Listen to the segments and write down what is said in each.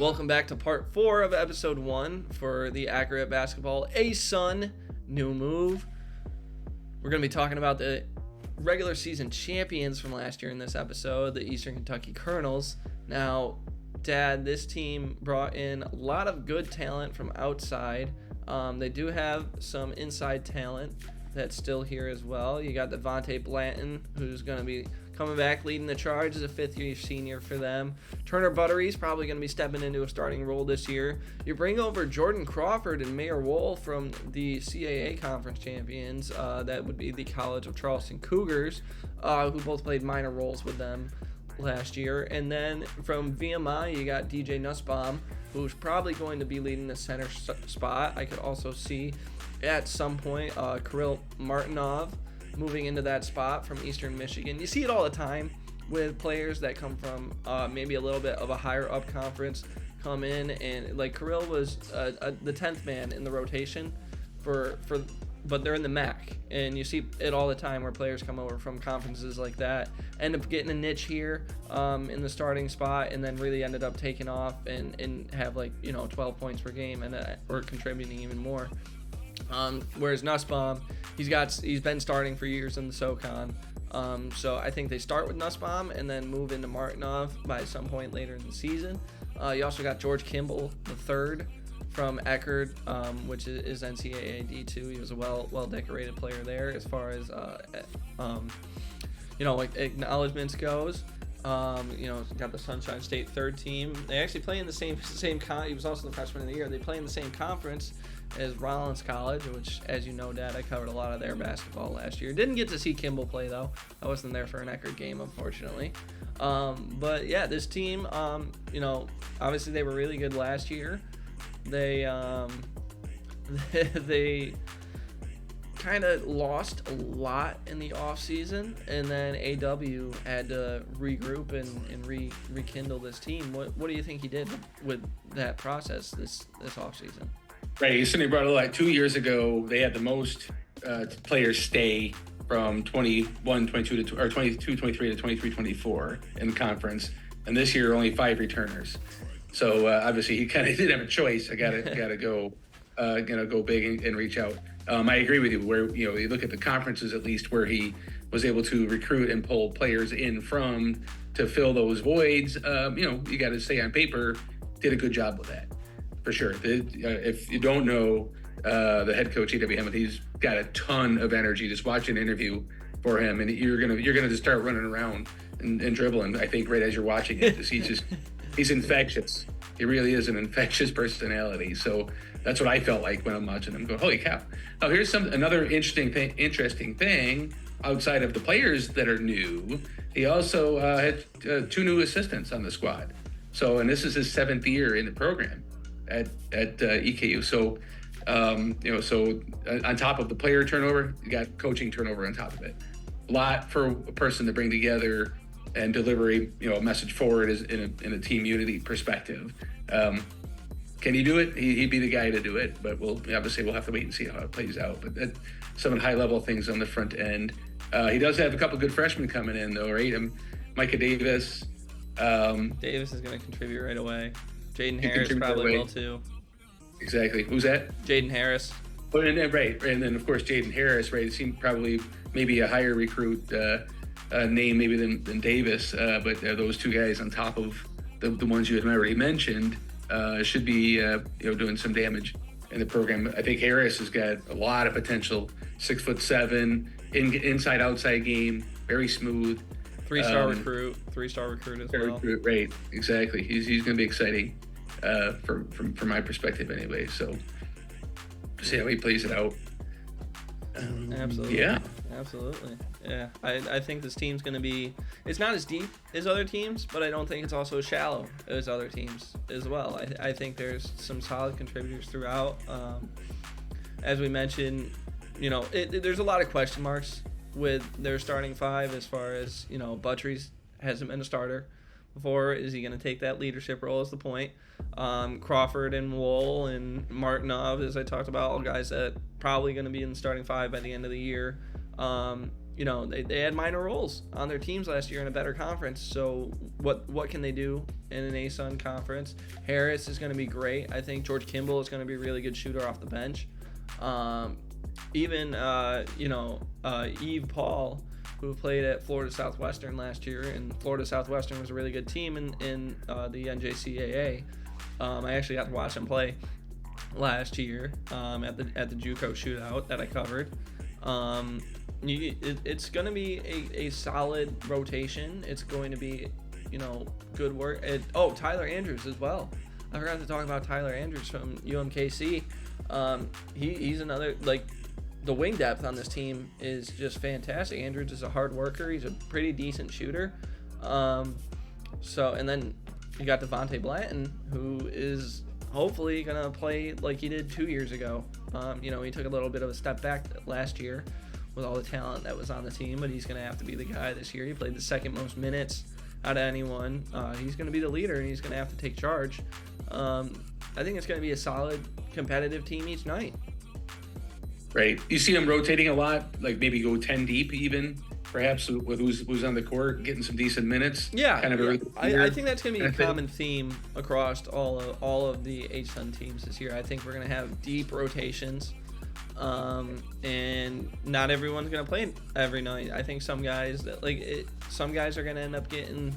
Welcome back to part 4 of episode 1 for the Acker Basketball A-Sun new move. We're going to be talking about the regular season champions from last year in this episode, the Eastern Kentucky Colonels. Now, Dad, this team brought in a lot of good talent from outside. They do have some inside talent that's still here as well. You got Devontae Blanton, who's going to be coming back, leading the charge as a fifth-year senior for them. Turner Buttery's probably going to be stepping into a starting role this year. You bring over Jordan Crawford and Mayor Wool from the CAA Conference champions. That would be the College of Charleston Cougars, who both played minor roles with them last year. And then from VMI, you got DJ Nussbaum, who's probably going to be leading the center spot. I could also see at some point Kirill Martinov moving into that spot from Eastern Michigan. You see it all the time with players that come from maybe a little bit of a higher up conference come in, and like Kirill was the 10th man in the rotation but they're in the MAC, and you see it all the time where players come over from conferences like that, end up getting a niche here in the starting spot, and then really ended up taking off and have 12 points per game and or contributing even more. Whereas Nussbaum, he's been starting for years in the SoCon. So I think they start with Nussbaum and then move into Martinov by some point later in the season. You also got George Kimball III from Acker, which is NCAA D2. He was a well decorated player there as far as acknowledgments goes. Got the Sunshine State third team. They actually play in the same he was also the freshman of the year. They play in the same conference as Rollins College, which, as you know, Dad, I covered a lot of their basketball last year. Didn't get to see Kimball play, though. I wasn't there for an Acker game, unfortunately. But yeah, this team, obviously they were really good last year. They they kind of lost a lot in the off season, and then AW had to regroup and rekindle this team. What do you think he did with that process this off season? Right, he certainly brought a lot. 2 years ago, they had the most players stay from 22, 23 to 23, 24 in conference, and this year only 5 returners. So obviously he kind of didn't have a choice. I gotta go, go big and reach out. I agree with you. Where you look at the conferences, at least where he was able to recruit and pull players in from to fill those voids. You got to say on paper, did a good job with that. For sure. If you don't know the head coach, E.W. Hammond, he's got a ton of energy. Just watch an interview for him, and you're gonna just start running around and dribbling. I think right as you're watching it, he's infectious. He really is an infectious personality. So that's what I felt like when I'm watching him. Go, holy cow! Oh, here's another interesting thing. Outside of the players that are new, he also had 2 new assistants on the squad. So, and this is his 7th year in the program at EKU. So, so on top of the player turnover, you got coaching turnover on top of it. A lot for a person to bring together and deliver a message forward is in a team unity perspective. Can he do it? He'd be the guy to do it, but we'll have to wait and see how it plays out. But some high level things on the front end. He does have a couple good freshmen coming in though, right? Micah Davis. Davis is going to contribute right away. Jaden Harris probably will too. Exactly. Who's that? Jaden Harris. Oh, and then of course Jaden Harris, right? It seemed probably maybe a higher recruit name maybe than Davis, but those 2 guys on top of the ones you had already mentioned should be doing some damage in the program. I think Harris has got a lot of potential. 6'7", inside outside game, very smooth. 3-star recruit as well. Recruit, right? Exactly. He's going to be exciting from my perspective anyway. So see how he plays it out. Absolutely. Yeah. Absolutely. Yeah. I think this team's going to be. It's not as deep as other teams, but I don't think it's also as shallow as other teams as well. I think there's some solid contributors throughout. As we mentioned, there's a lot of question marks with their starting 5 as far as, Buttery's hasn't been a starter before. Is he going to take that leadership role as the point? Crawford and Wool and Martinov, as I talked about, all guys that probably going to be in the starting 5 by the end of the year. they had minor roles on their teams last year in a better conference. So what can they do in an ASUN conference? Harris is going to be great. I think George Kimball is going to be a really good shooter off the bench. Even Eve Paul, who played at Florida Southwestern last year, and Florida Southwestern was a really good team in the NJCAA. I actually got to watch him play last year at the JUCO shootout that I covered. It's going to be a solid rotation. It's going to be, good work. Tyler Andrews as well. I forgot to talk about Tyler Andrews from UMKC. He's another, the wing depth on this team is just fantastic. Andrews is a hard worker. He's a pretty decent shooter. And then you got Devontae Blanton, who is hopefully going to play like he did 2 years ago. He took a little bit of a step back last year with all the talent that was on the team, but he's going to have to be the guy this year. He played the second most minutes out of anyone. He's going to be the leader, and he's going to have to take charge. I think it's going to be a solid, competitive team each night. Right. You see them rotating a lot, like maybe go 10 deep even, perhaps, with who's on the court, getting some decent minutes. Yeah. Kind of I think that's going to be a common theme across all of the ASUN teams this year. I think we're going to have deep rotations. And not everyone's going to play every night. I think some guys are going to end up getting,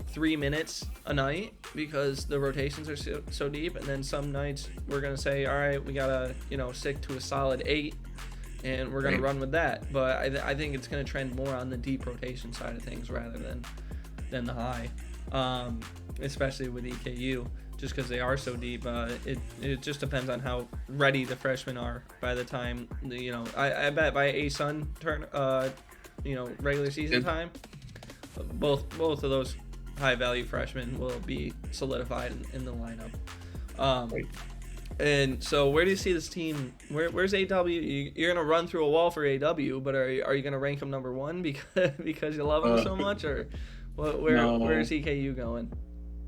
3 minutes a night because the rotations are so deep. And then some nights we're going to say, all right, we got to, stick to a solid 8 and we're going to run with that. But I think it's going to trend more on the deep rotation side of things rather than the high, especially with EKU. Just because they are so deep, it just depends on how ready the freshmen are by the time I bet by ASUN turn regular season time, both of those high value freshmen will be solidified in the lineup. And so where do you see this team? Where's AW? You're gonna run through a wall for AW, but are you gonna rank them number one because you love them so much, or where's EKU going?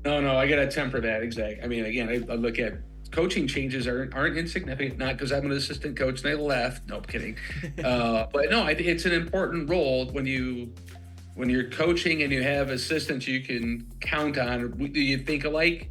No, I gotta temper that. Exactly. I mean, again, I look at coaching changes aren't insignificant. Not because I'm an assistant coach and I left. No, I'm kidding. But no, I think it's an important role when you're coaching and you have assistants you can count on. Do you think alike?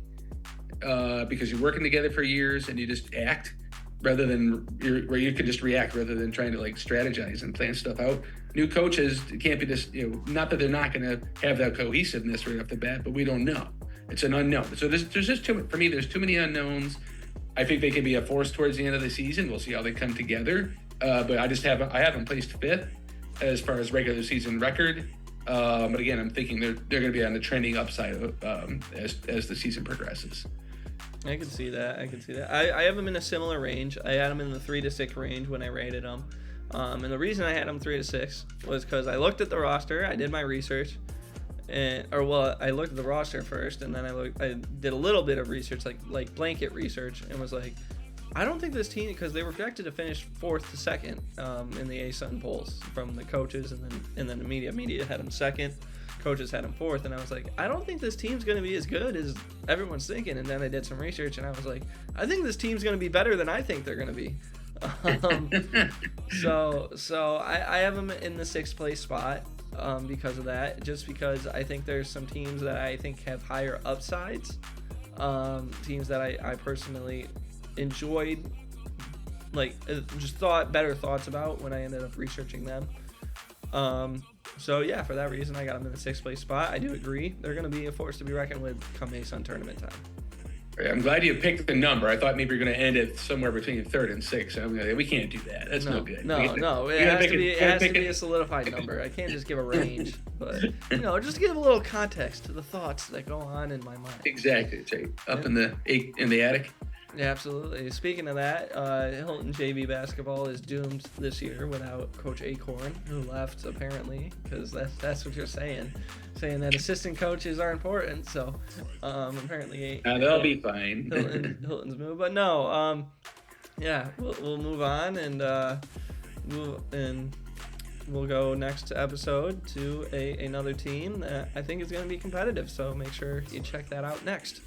Because you're working together for years and you just act rather than where you can just react rather than trying to strategize and plan stuff out. New coaches can't be this. Not that they're not going to have that cohesiveness right off the bat, but we don't know. It's an unknown. So there's just for me, there's too many unknowns. I think they can be a force towards the end of the season. We'll see how they come together. But I have them placed 5th as far as regular season record. But again, I'm thinking they're going to be on the trending upside as the season progresses. I can see that. I have them in a similar range. I had them in the 3 to 6 range when I rated them. And the reason I had them 3 to 6 was because I looked at the roster. I did my research. I looked at the roster first, and then I did a little bit of research, like blanket research, and was like, I don't think this team, because they were projected to finish 4th to 2nd in the ASUN polls from the coaches, and then the media had them 2nd, coaches had them 4th, and I was like, I don't think this team's going to be as good as everyone's thinking. And then I did some research, and I was like, I think this team's going to be better than I think they're going to be. So I have them in the 6th place spot. Because of that, just because I think there's some teams that I think have higher upsides, teams that I personally enjoyed, just better thoughts about when I ended up researching them. So yeah, for that reason, I got them in the 6th place spot. I do agree they're going to be a force to be reckoned with come ASUN tournament time. I'm glad you picked the number. I thought maybe you're going to end it somewhere between 3rd and 6th. We can't do that. That's no good. No. It has to be a solidified number. I can't just give a range, but just give a little context to the thoughts that go on in my mind. Exactly. Up in the attic. Yeah, absolutely. Speaking of that, Hilton JV basketball is doomed this year without Coach Acorn, who left apparently, because that's what you're saying that assistant coaches are important. So apparently they'll be fine. Hilton's move, but no. We'll move on and we'll go next episode to another team that I think is going to be competitive. So make sure you check that out next.